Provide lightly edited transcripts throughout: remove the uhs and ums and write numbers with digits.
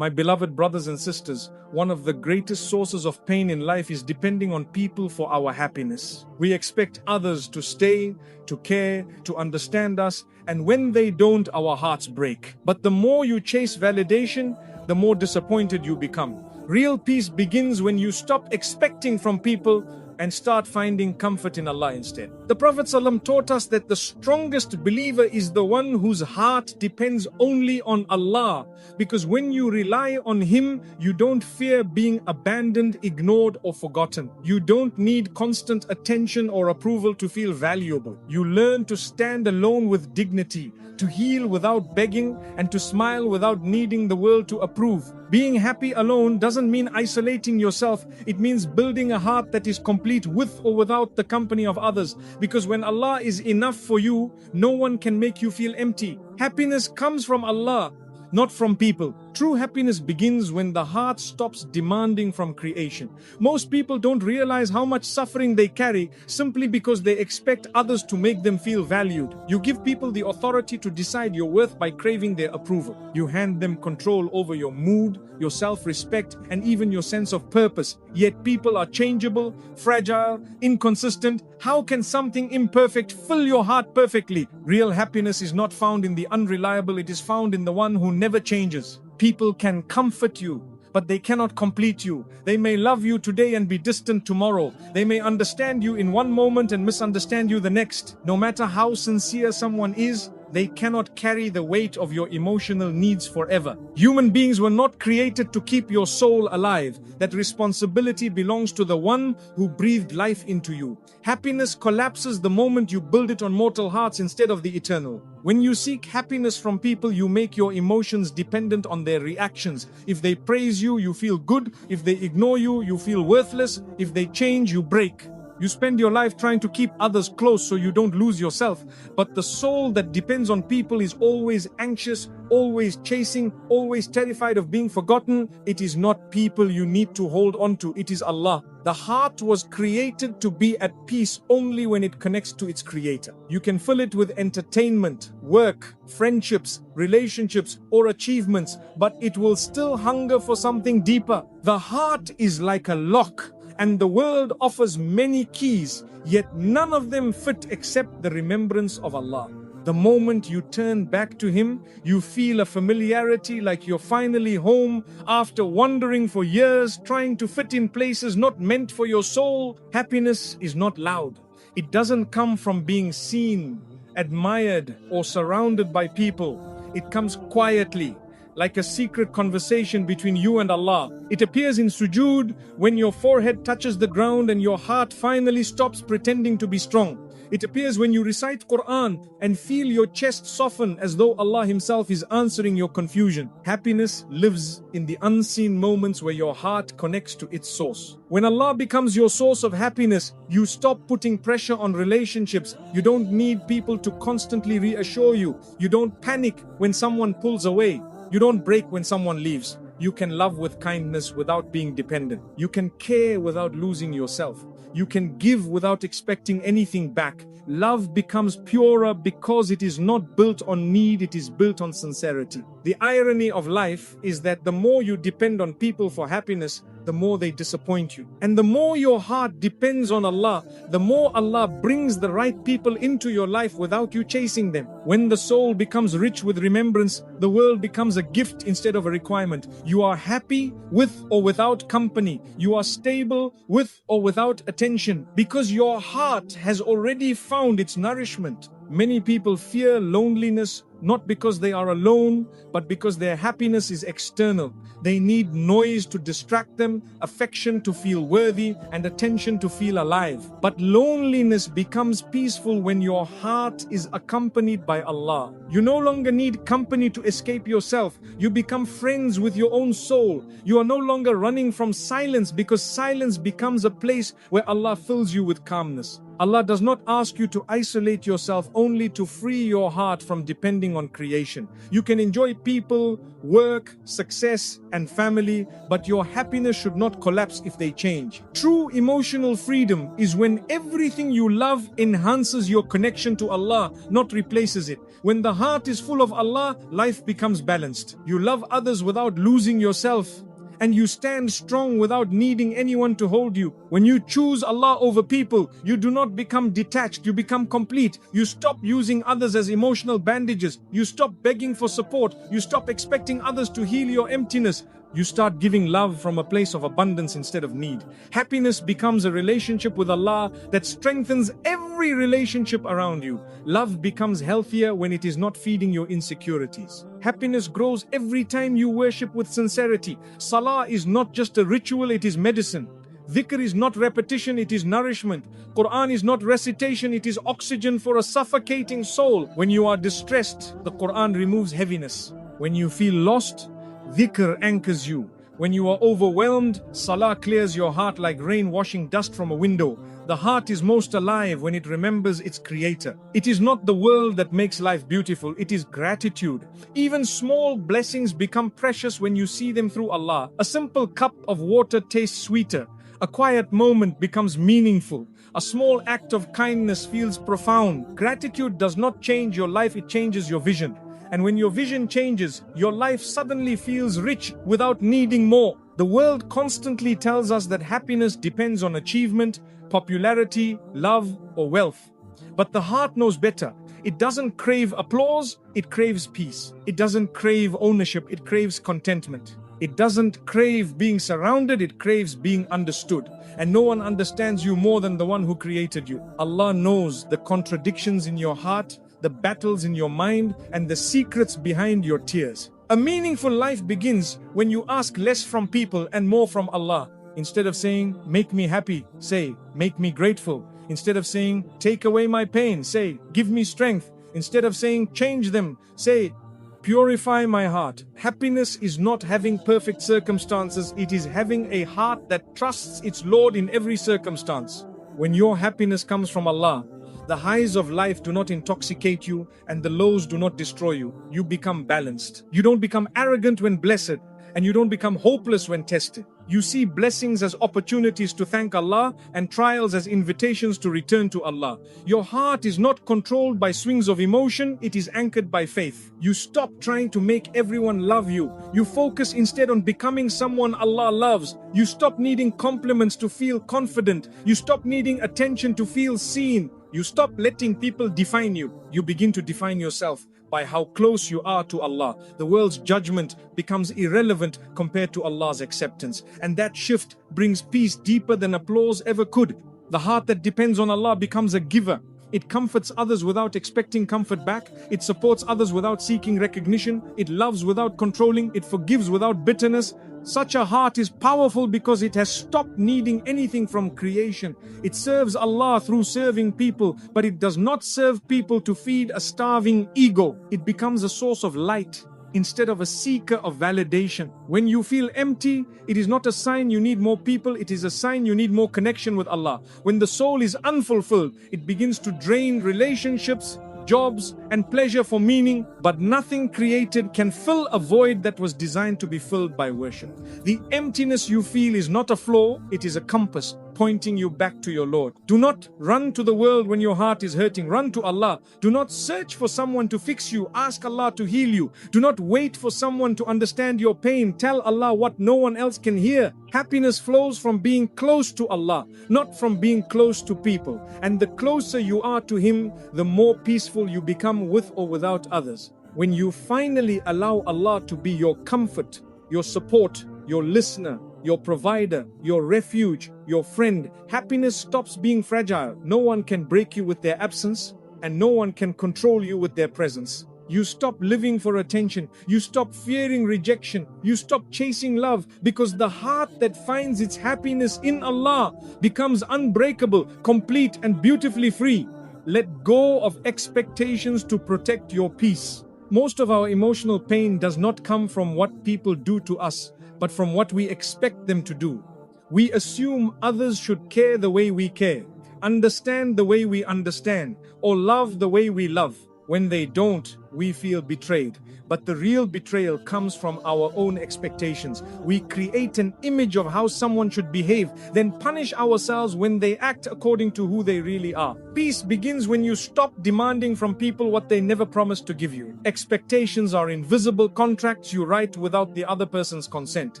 My beloved brothers and sisters, one of the greatest sources of pain in life is depending on people for our happiness. We expect others to stay, to care, to understand us, and when they don't, our hearts break. But the more you chase validation, the more disappointed you become. Real peace begins when you stop expecting from people and start finding comfort in Allah instead. The Prophet ﷺ taught us that the strongest believer is the one whose heart depends only on Allah, because when you rely on Him, you don't fear being abandoned, ignored, or forgotten. You don't need constant attention or approval to feel valuable. You learn to stand alone with dignity, to heal without begging, and to smile without needing the world to approve. Being happy alone doesn't mean isolating yourself. It means building a heart that is complete with or without the company of others. Because when Allah is enough for you, no one can make you feel empty. Happiness comes from Allah, not from people. True happiness begins when the heart stops demanding from creation. Most people don't realize how much suffering they carry simply because they expect others to make them feel valued. You give people the authority to decide your worth by craving their approval. You hand them control over your mood, your self-respect, and even your sense of purpose. Yet people are changeable, fragile, inconsistent. How can something imperfect fill your heart perfectly? Real happiness is not found in the unreliable, it is found in the one who never changes. People can comfort you, but they cannot complete you. They may love you today and be distant tomorrow. They may understand you in one moment and misunderstand you the next. No matter how sincere someone is, they cannot carry the weight of your emotional needs forever. Human beings were not created to keep your soul alive. That responsibility belongs to the one who breathed life into you. Happiness collapses the moment you build it on mortal hearts instead of the eternal. When you seek happiness from people, you make your emotions dependent on their reactions. If they praise you, you feel good. If they ignore you, you feel worthless. If they change, you break. You spend your life trying to keep others close so you don't lose yourself. But the soul that depends on people is always anxious, always chasing, always terrified of being forgotten. It is not people you need to hold on to, it is Allah. The heart was created to be at peace only when it connects to its creator. You can fill it with entertainment, work, friendships, relationships, or achievements, but it will still hunger for something deeper. The heart is like a lock, and the world offers many keys, yet none of them fit except the remembrance of Allah. The moment you turn back to Him, you feel a familiarity like you're finally home after wandering for years, trying to fit in places not meant for your soul. Happiness is not loud. It doesn't come from being seen, admired, or surrounded by people. It comes quietly, like a secret conversation between you and Allah. It appears in sujood, when your forehead touches the ground and your heart finally stops pretending to be strong. It appears when you recite Quran and feel your chest soften as though Allah Himself is answering your confusion. Happiness lives in the unseen moments where your heart connects to its source. When Allah becomes your source of happiness, you stop putting pressure on relationships. You don't need people to constantly reassure you. You don't panic when someone pulls away. You don't break when someone leaves. You can love with kindness without being dependent. You can care without losing yourself. You can give without expecting anything back. Love becomes purer because it is not built on need, it is built on sincerity. The irony of life is that the more you depend on people for happiness, the more they disappoint you. And the more your heart depends on Allah, the more Allah brings the right people into your life without you chasing them. When the soul becomes rich with remembrance, the world becomes a gift instead of a requirement. You are happy with or without company. You are stable with or without attention, because your heart has already found its nourishment. Many people fear loneliness, not because they are alone, but because their happiness is external. They need noise to distract them, affection to feel worthy, and attention to feel alive. But loneliness becomes peaceful when your heart is accompanied by Allah. You no longer need company to escape yourself. You become friends with your own soul. You are no longer running from silence, because silence becomes a place where Allah fills you with calmness. Allah does not ask you to isolate yourself only to free your heart from depending on creation. You can enjoy people, work, success, and family, but your happiness should not collapse if they change. True emotional freedom is when everything you love enhances your connection to Allah, not replaces it. When the heart is full of Allah, life becomes balanced. You love others without losing yourself, and you stand strong without needing anyone to hold you. When you choose Allah over people, you do not become detached, you become complete. You stop using others as emotional bandages. You stop begging for support. You stop expecting others to heal your emptiness. You start giving love from a place of abundance instead of need. Happiness becomes a relationship with Allah that strengthens every relationship around you. Love becomes healthier when it is not feeding your insecurities. Happiness grows every time you worship with sincerity. Salah is not just a ritual, it is medicine. Dhikr is not repetition, it is nourishment. Quran is not recitation, it is oxygen for a suffocating soul. When you are distressed, the Quran removes heaviness. When you feel lost, Dhikr anchors you. When you are overwhelmed, Salah clears your heart like rain washing dust from a window. The heart is most alive when it remembers its creator. It is not the world that makes life beautiful, it is gratitude. Even small blessings become precious when you see them through Allah. A simple cup of water tastes sweeter. A quiet moment becomes meaningful. A small act of kindness feels profound. Gratitude does not change your life, it changes your vision. And when your vision changes, your life suddenly feels rich without needing more. The world constantly tells us that happiness depends on achievement, popularity, love, or wealth. But the heart knows better. It doesn't crave applause, it craves peace. It doesn't crave ownership, it craves contentment. It doesn't crave being surrounded, it craves being understood. And no one understands you more than the one who created you. Allah knows the contradictions in your heart, the battles in your mind, and the secrets behind your tears. A meaningful life begins when you ask less from people and more from Allah. Instead of saying, "Make me happy," say, "Make me grateful." Instead of saying, "Take away my pain," say, "Give me strength." Instead of saying, "Change them," say, "Purify my heart." Happiness is not having perfect circumstances, it is having a heart that trusts its Lord in every circumstance. When your happiness comes from Allah, the highs of life do not intoxicate you and the lows do not destroy you. You become balanced. You don't become arrogant when blessed, and you don't become hopeless when tested. You see blessings as opportunities to thank Allah and trials as invitations to return to Allah. Your heart is not controlled by swings of emotion, it is anchored by faith. You stop trying to make everyone love you. You focus instead on becoming someone Allah loves. You stop needing compliments to feel confident. You stop needing attention to feel seen. You stop letting people define you. You begin to define yourself by how close you are to Allah. The world's judgment becomes irrelevant compared to Allah's acceptance. And that shift brings peace deeper than applause ever could. The heart that depends on Allah becomes a giver. It comforts others without expecting comfort back. It supports others without seeking recognition. It loves without controlling. It forgives without bitterness. Such a heart is powerful because it has stopped needing anything from creation. It serves Allah through serving people, but it does not serve people to feed a starving ego. It becomes a source of light instead of a seeker of validation. When you feel empty, it is not a sign you need more people, it is a sign you need more connection with Allah. When the soul is unfulfilled, it begins to drain relationships, jobs, and pleasure for meaning, but nothing created can fill a void that was designed to be filled by worship. The emptiness you feel is not a flaw, it is a compass pointing you back to your Lord. Do not run to the world when your heart is hurting. Run to Allah. Do not search for someone to fix you. Ask Allah to heal you. Do not wait for someone to understand your pain. Tell Allah what no one else can hear. Happiness flows from being close to Allah, not from being close to people. And the closer you are to Him, the more peaceful you become with or without others. When you finally allow Allah to be your comfort, your support, your listener, your provider, your refuge, your friend, happiness stops being fragile. No one can break you with their absence, and no one can control you with their presence. You stop living for attention. You stop fearing rejection. You stop chasing love, because the heart that finds its happiness in Allah becomes unbreakable, complete, and beautifully free. Let go of expectations to protect your peace. Most of our emotional pain does not come from what people do to us, but from what we expect them to do. We assume others should care the way we care. understand the way we understand, or love the way we love. When they don't, we feel betrayed. But the real betrayal comes from our own expectations. We create an image of how someone should behave, then punish ourselves when they act according to who they really are. Peace begins when you stop demanding from people what they never promised to give you. Expectations are invisible contracts you write without the other person's consent.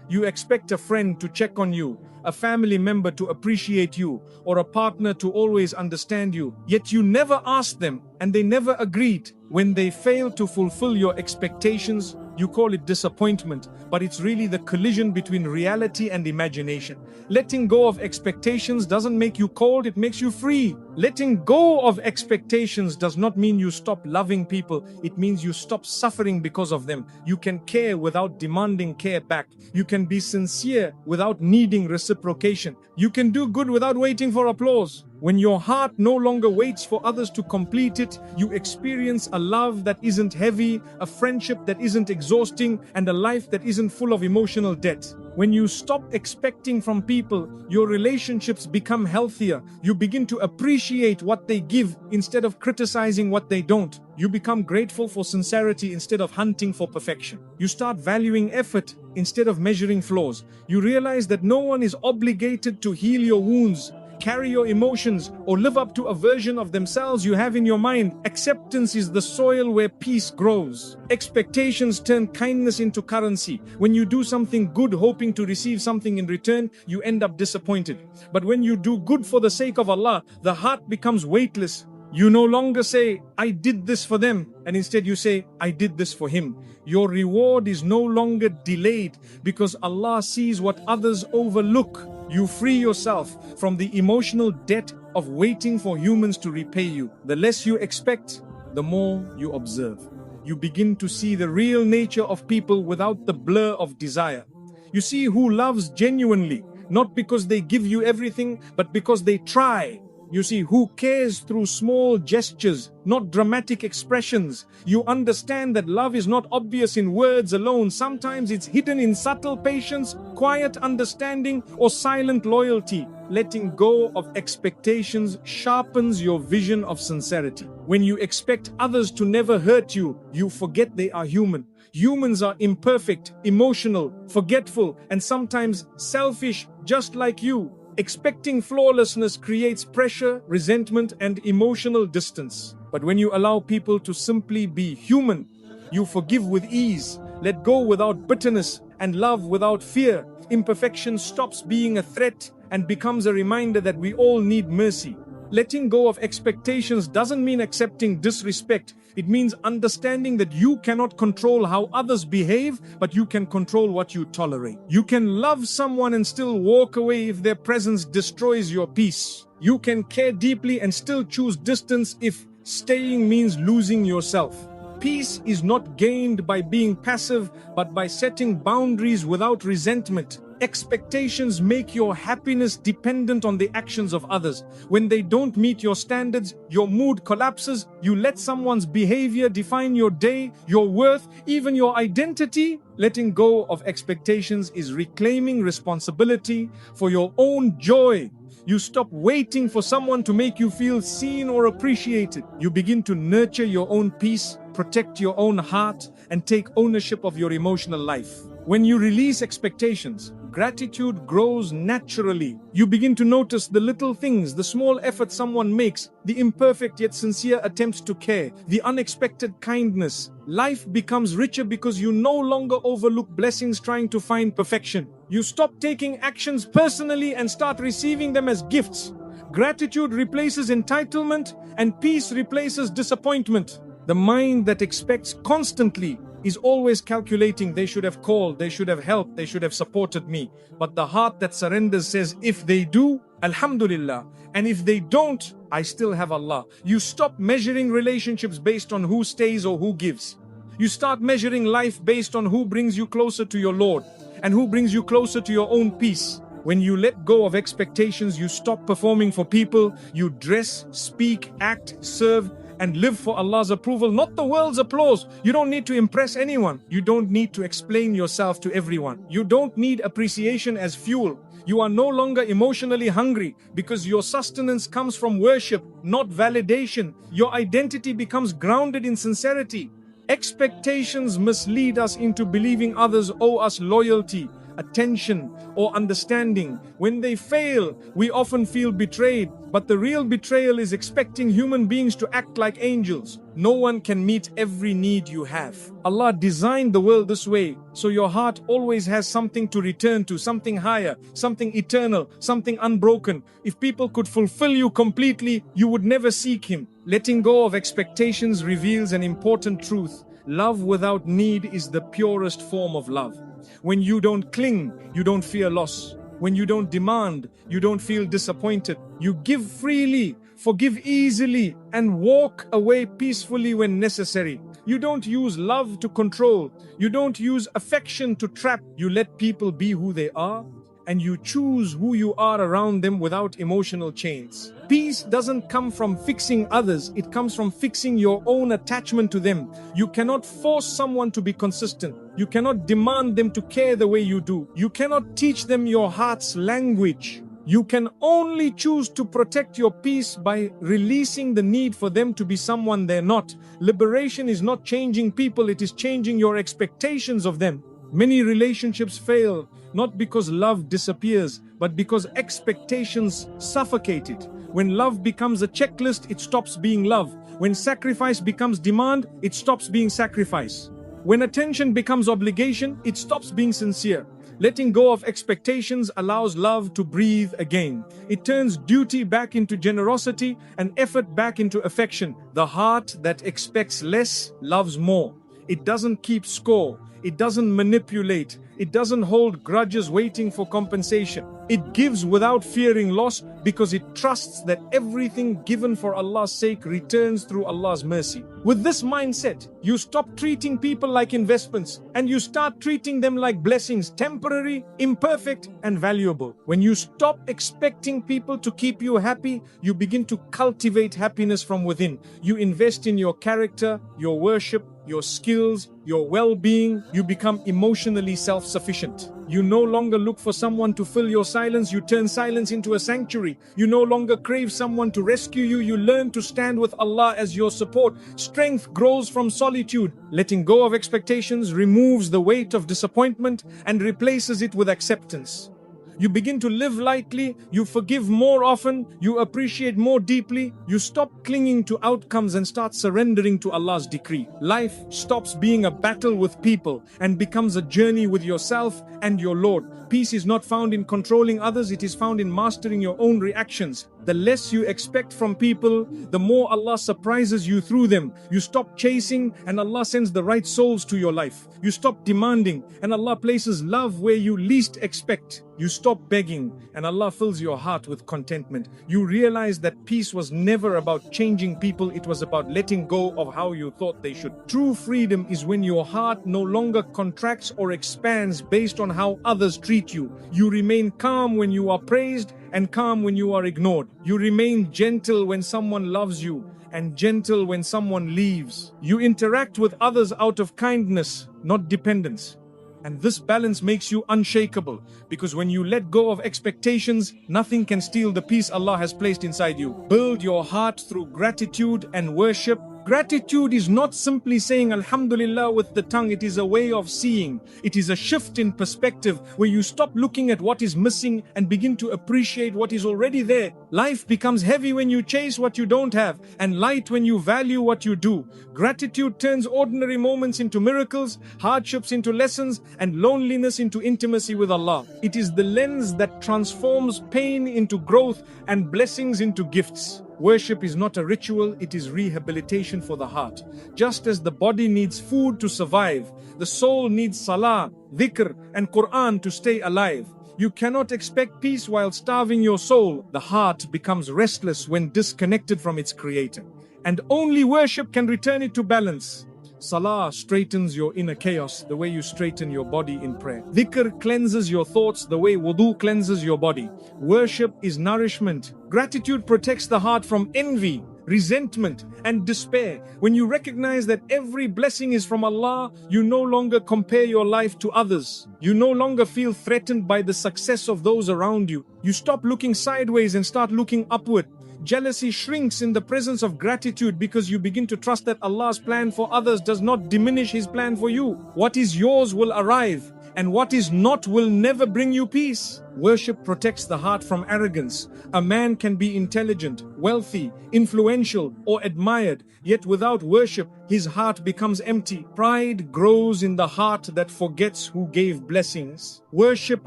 You expect a friend to check on you, a family member to appreciate you, or a partner to always understand you. Yet you never asked them, and they never agreed. When they fail to fulfill your expectations, you call it disappointment, but it's really the collision between reality and imagination. Letting go of expectations doesn't make you cold, it makes you free. Letting go of expectations does not mean you stop loving people, it means you stop suffering because of them. You can care without demanding care back. You can be sincere without needing reciprocation. You can do good without waiting for applause. When your heart no longer waits for others to complete it, you experience a love that isn't heavy, a friendship that isn't exhausting, and a life that isn't full of emotional debt. When you stop expecting from people, your relationships become healthier. You begin to appreciate what they give instead of criticizing what they don't. You become grateful for sincerity instead of hunting for perfection. You start valuing effort instead of measuring flaws. You realize that no one is obligated to heal your wounds, carry your emotions, or live up to a version of themselves you have in your mind. Acceptance is the soil where peace grows. Expectations turn kindness into currency. When you do something good hoping to receive something in return, you end up disappointed. But when you do good for the sake of Allah, the heart becomes weightless. You no longer say, I did this for them, and instead you say, I did this for him. Your reward is no longer delayed because Allah sees what others overlook. You free yourself from the emotional debt of waiting for humans to repay you. The less you expect, the more you observe. You begin to see the real nature of people without the blur of desire. You see who loves genuinely, not because they give you everything, but because they try. You see who cares through small gestures, not dramatic expressions. You understand that love is not obvious in words alone. Sometimes it's hidden in subtle patience, quiet understanding, or silent loyalty. Letting go of expectations sharpens your vision of sincerity. When you expect others to never hurt you, you forget they are human. Humans are imperfect, emotional, forgetful, and sometimes selfish, just like you. Expecting flawlessness creates pressure, resentment, and emotional distance. But when you allow people to simply be human, you forgive with ease, let go without bitterness, and love without fear. Imperfection stops being a threat and becomes a reminder that we all need mercy. Letting go of expectations doesn't mean accepting disrespect. It means understanding that you cannot control how others behave, but you can control what you tolerate. You can love someone and still walk away if their presence destroys your peace. You can care deeply and still choose distance if staying means losing yourself. Peace is not gained by being passive, but by setting boundaries without resentment. Expectations make your happiness dependent on the actions of others. When they don't meet your standards, your mood collapses. You let someone's behavior define your day, your worth, even your identity. Letting go of expectations is reclaiming responsibility for your own joy. You stop waiting for someone to make you feel seen or appreciated. You begin to nurture your own peace, protect your own heart, and take ownership of your emotional life. When you release expectations, gratitude grows naturally. You begin to notice the little things, the small effort someone makes, the imperfect yet sincere attempts to care, the unexpected kindness. Life becomes richer because you no longer overlook blessings trying to find perfection. You stop taking actions personally and start receiving them as gifts. Gratitude replaces entitlement, and peace replaces disappointment. The mind that expects constantly is always calculating, they should have called, they should have helped, they should have supported me. But the heart that surrenders says, if they do, Alhamdulillah. And if they don't, I still have Allah. You stop measuring relationships based on who stays or who gives. You start measuring life based on who brings you closer to your Lord and who brings you closer to your own peace. When you let go of expectations, you stop performing for people. You dress, speak, act, serve, and live for Allah's approval, not the world's applause. You don't need to impress anyone. You don't need to explain yourself to everyone. You don't need appreciation as fuel. You are no longer emotionally hungry because your sustenance comes from worship, not validation. Your identity becomes grounded in sincerity. Expectations mislead us into believing others owe us loyalty, attention, or understanding. When they fail, we often feel betrayed, but the real betrayal is expecting human beings to act like angels. No one can meet every need you have. Allah designed the world this way, so your heart always has something to return to, something higher, something eternal, something unbroken. If people could fulfill you completely, you would never seek Him. Letting go of expectations reveals an important truth. Love without need is the purest form of love. When you don't cling, you don't fear loss. When you don't demand, you don't feel disappointed. You give freely, forgive easily, and walk away peacefully when necessary. You don't use love to control. You don't use affection to trap. You let people be who they are, and you choose who you are around them without emotional chains. Peace doesn't come from fixing others, it comes from fixing your own attachment to them. You cannot force someone to be consistent. You cannot demand them to care the way you do. You cannot teach them your heart's language. You can only choose to protect your peace by releasing the need for them to be someone they're not. Liberation is not changing people, it is changing your expectations of them. Many relationships fail not because love disappears, but because expectations suffocate it. When love becomes a checklist, it stops being love. When sacrifice becomes demand, it stops being sacrifice. When attention becomes obligation, it stops being sincere. Letting go of expectations allows love to breathe again. It turns duty back into generosity and effort back into affection. The heart that expects less loves more. It doesn't keep score. It doesn't manipulate. It doesn't hold grudges waiting for compensation. It gives without fearing loss because it trusts that everything given for Allah's sake returns through Allah's mercy. With this mindset, you stop treating people like investments and you start treating them like blessings, temporary, imperfect, and valuable. When you stop expecting people to keep you happy, you begin to cultivate happiness from within. You invest in your character, your worship, your skills, your well-being. You become emotionally self-sufficient. You no longer look for someone to fill your silence. You turn silence into a sanctuary. You no longer crave someone to rescue you. You learn to stand with Allah as your support. Strength grows from solitude. Letting go of expectations removes the weight of disappointment and replaces it with acceptance. You begin to live lightly, you forgive more often, you appreciate more deeply, you stop clinging to outcomes and start surrendering to Allah's decree. Life stops being a battle with people and becomes a journey with yourself and your Lord. Peace is not found in controlling others, it is found in mastering your own reactions. The less you expect from people, the more Allah surprises you through them. You stop chasing and Allah sends the right souls to your life. You stop demanding and Allah places love where you least expect. You stop begging and Allah fills your heart with contentment. You realize that peace was never about changing people, it was about letting go of how you thought they should. True freedom is when your heart no longer contracts or expands based on how others treat you. You remain calm when you are praised and calm when you are ignored. You remain gentle when someone loves you and gentle when someone leaves. You interact with others out of kindness, not dependence. And this balance makes you unshakable, because when you let go of expectations, nothing can steal the peace Allah has placed inside you. Build your heart through gratitude and worship. Gratitude is not simply saying Alhamdulillah with the tongue, it is a way of seeing. It is a shift in perspective where you stop looking at what is missing and begin to appreciate what is already there. Life becomes heavy when you chase what you don't have and light when you value what you do. Gratitude turns ordinary moments into miracles, hardships into lessons, and loneliness into intimacy with Allah. It is the lens that transforms pain into growth and blessings into gifts. Worship is not a ritual, it is rehabilitation for the heart. Just as the body needs food to survive, the soul needs salah, dhikr, and Quran to stay alive. You cannot expect peace while starving your soul. The heart becomes restless when disconnected from its creator. And only worship can return it to balance. Salah straightens your inner chaos the way you straighten your body in prayer. Dhikr cleanses your thoughts the way wudu cleanses your body. Worship is nourishment. Gratitude protects the heart from envy. resentment, and despair. When you recognize that every blessing is from Allah, you no longer compare your life to others. You no longer feel threatened by the success of those around you. You stop looking sideways and start looking upward. Jealousy shrinks in the presence of gratitude because you begin to trust that Allah's plan for others does not diminish His plan for you. What is yours will arrive, and what is not will never bring you peace. Worship protects the heart from arrogance. A man can be intelligent, wealthy, influential, or admired, yet without worship, his heart becomes empty. Pride grows in the heart that forgets who gave blessings. Worship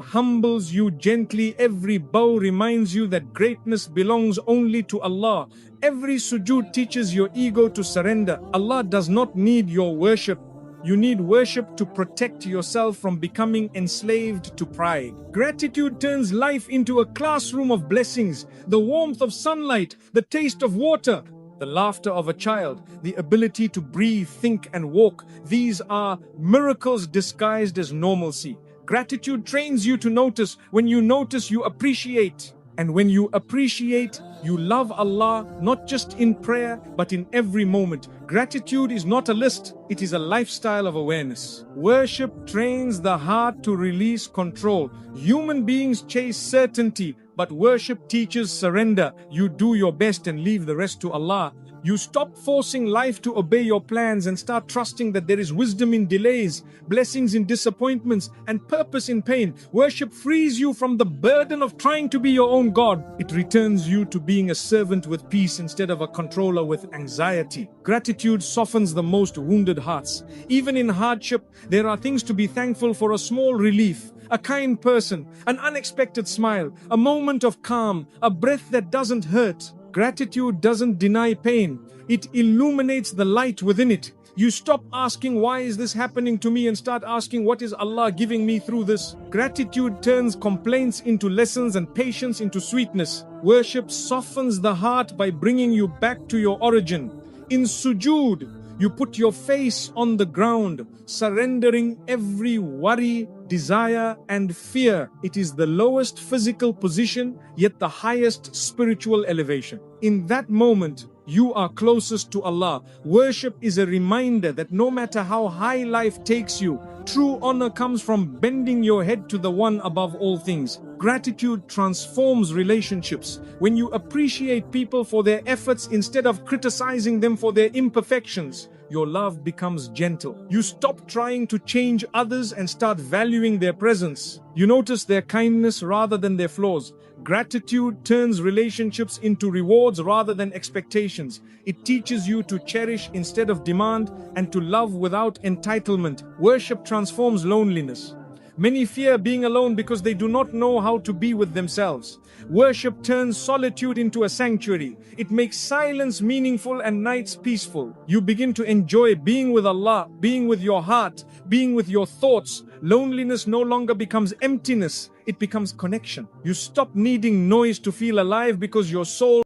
humbles you gently. Every bow reminds you that greatness belongs only to Allah. Every sujood teaches your ego to surrender. Allah does not need your worship. You need worship to protect yourself from becoming enslaved to pride. Gratitude turns life into a classroom of blessings. The warmth of sunlight, the taste of water, the laughter of a child, the ability to breathe, think, and walk. These are miracles disguised as normalcy. Gratitude trains you to notice. When you notice, you appreciate. And when you appreciate, you love Allah, not just in prayer, but in every moment. Gratitude is not a list, it is a lifestyle of awareness. Worship trains the heart to release control. Human beings chase certainty, but worship teaches surrender. You do your best and leave the rest to Allah. You stop forcing life to obey your plans and start trusting that there is wisdom in delays, blessings in disappointments, and purpose in pain. Worship frees you from the burden of trying to be your own God. It returns you to being a servant with peace instead of a controller with anxiety. Gratitude softens the most wounded hearts. Even in hardship, there are things to be thankful for: a small relief, a kind person, an unexpected smile, a moment of calm, a breath that doesn't hurt. Gratitude doesn't deny pain, it illuminates the light within it. You stop asking, why is this happening to me, and start asking, what is Allah giving me through this? Gratitude turns complaints into lessons and patience into sweetness. Worship softens the heart by bringing you back to your origin. In sujood, you put your face on the ground, surrendering every worry, desire, and fear. It is the lowest physical position, yet the highest spiritual elevation. In that moment, you are closest to Allah. Worship is a reminder that no matter how high life takes you, true honor comes from bending your head to the one above all things. Gratitude transforms relationships. When you appreciate people for their efforts instead of criticizing them for their imperfections, your love becomes gentle. You stop trying to change others and start valuing their presence. You notice their kindness rather than their flaws. Gratitude turns relationships into rewards rather than expectations. It teaches you to cherish instead of demand and to love without entitlement. Worship transforms loneliness. Many fear being alone because they do not know how to be with themselves. Worship turns solitude into a sanctuary. It makes silence meaningful and nights peaceful. You begin to enjoy being with Allah, being with your heart, being with your thoughts. Loneliness no longer becomes emptiness, it becomes connection. You stop needing noise to feel alive because your soul